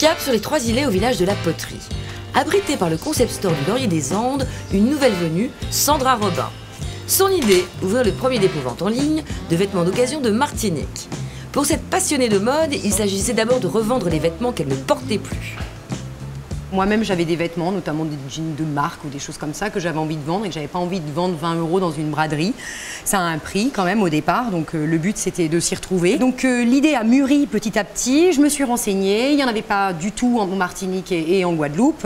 Cap sur les Trois-Îlets au village de la Poterie. Abritée par le concept store du Laurier des Andes, une nouvelle venue, Sandra Robin. Son idée, ouvrir le premier dépôt-vente en ligne de vêtements d'occasion de Martinique. Pour cette passionnée de mode, il s'agissait d'abord de revendre les vêtements qu'elle ne portait plus. Moi-même, j'avais des vêtements, notamment des jeans de marque ou des choses comme ça que j'avais envie de vendre et que j'avais pas envie de vendre 20 € dans une braderie. Ça a un prix quand même au départ, donc le but c'était de s'y retrouver. Donc l'idée a mûri petit à petit, je me suis renseignée, il n'y en avait pas du tout en Martinique et en Guadeloupe.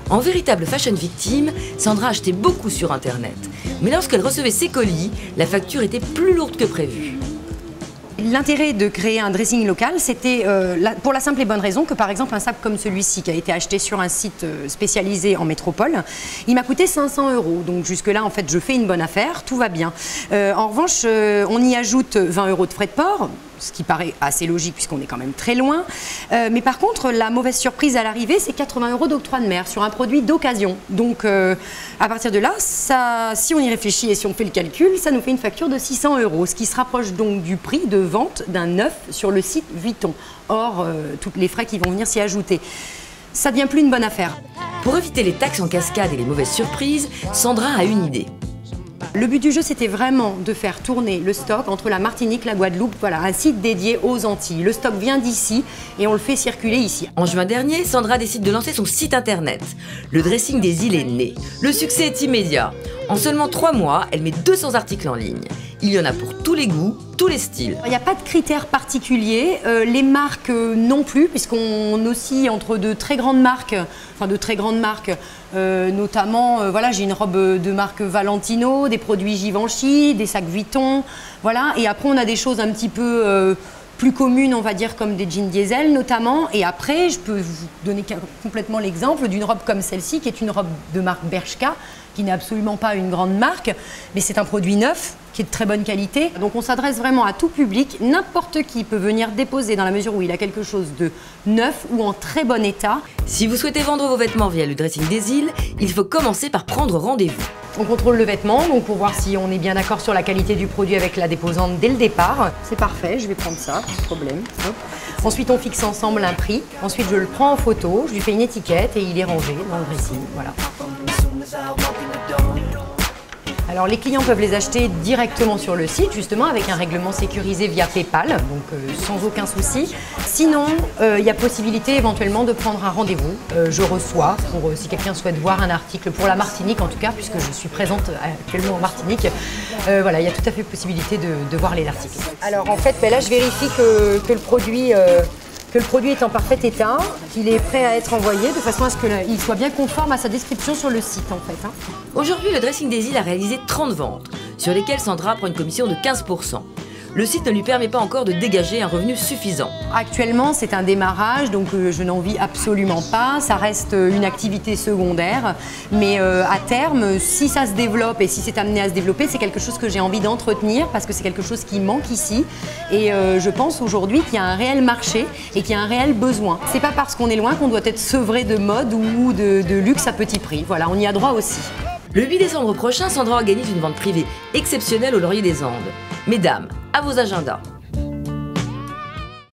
En véritable fashion victime, Sandra achetait beaucoup sur internet. Mais lorsqu'elle recevait ses colis, la facture était plus lourde que prévu. L'intérêt de créer un dressing local, c'était pour la simple et bonne raison que, par exemple, un sac comme celui-ci, qui a été acheté sur un site spécialisé en métropole, il m'a coûté 500 €. Donc jusque-là, en fait, je fais une bonne affaire, tout va bien. En revanche, on y ajoute 20 € de frais de port, ce qui paraît assez logique puisqu'on est quand même très loin. Mais par contre, la mauvaise surprise à l'arrivée, c'est 80 € d'octroi de mer sur un produit d'occasion. Donc à partir de là, si on y réfléchit et si on fait le calcul, ça nous fait une facture de 600 €, ce qui se rapproche donc du prix de vente d'un neuf sur le site Vuitton. Hors tous les frais qui vont venir s'y ajouter. Ça devient plus une bonne affaire. Pour éviter les taxes en cascade et les mauvaises surprises, Sandra a une idée. Le but du jeu, c'était vraiment de faire tourner le stock entre la Martinique, la Guadeloupe, voilà, un site dédié aux Antilles. Le stock vient d'ici et on le fait circuler ici. En juin dernier, Sandra décide de lancer son site internet. Le dressing des îles est né. Le succès est immédiat. En seulement 3 mois, elle met 200 articles en ligne. Il y en a pour tous les goûts, tous les styles. Il n'y a pas de critères particuliers, les marques non plus, puisqu'on oscille entre de très grandes marques, notamment, voilà, j'ai une robe de marque Valentino, des produits Givenchy, des sacs Vuitton, voilà, et après on a des choses un petit peu plus communes, on va dire, comme des jeans diesel notamment, et après je peux vous donner complètement l'exemple d'une robe comme celle-ci, qui est une robe de marque Bershka, qui n'est absolument pas une grande marque, mais c'est un produit neuf, qui est de très bonne qualité. Donc on s'adresse vraiment à tout public, n'importe qui peut venir déposer dans la mesure où il a quelque chose de neuf ou en très bon état. Si vous souhaitez vendre vos vêtements via le dressing des îles, il faut commencer par prendre rendez-vous. On contrôle le vêtement, donc pour voir si on est bien d'accord sur la qualité du produit avec la déposante dès le départ. C'est parfait, je vais prendre ça, pas de problème. Hop. Ensuite on fixe ensemble un prix, ensuite je le prends en photo, je lui fais une étiquette et il est rangé dans le dressing, voilà. Alors les clients peuvent les acheter directement sur le site, justement avec un règlement sécurisé via PayPal, donc sans aucun souci. Sinon, il y a possibilité éventuellement de prendre un rendez-vous. Je reçois, si quelqu'un souhaite voir un article pour la Martinique en tout cas, puisque je suis présente actuellement en Martinique, voilà, il y a tout à fait possibilité de voir les articles. Alors en fait, là je vérifie que le produit est en parfait état, qu'il est prêt à être envoyé de façon à ce qu'il soit bien conforme à sa description sur le site en fait. Aujourd'hui, le dressing des îles a réalisé 30 ventes, sur lesquelles Sandra prend une commission de 15 %. Le site ne lui permet pas encore de dégager un revenu suffisant. Actuellement, c'est un démarrage, donc je n'en vis absolument pas. Ça reste une activité secondaire, mais à terme, si ça se développe et si c'est amené à se développer, c'est quelque chose que j'ai envie d'entretenir parce que c'est quelque chose qui manque ici. Et je pense aujourd'hui qu'il y a un réel marché et qu'il y a un réel besoin. C'est pas parce qu'on est loin qu'on doit être sevré de mode ou de luxe à petit prix. Voilà, on y a droit aussi. Le 8 décembre prochain, Sandra organise une vente privée exceptionnelle au Laurier des Andes. Mesdames, à vos agendas.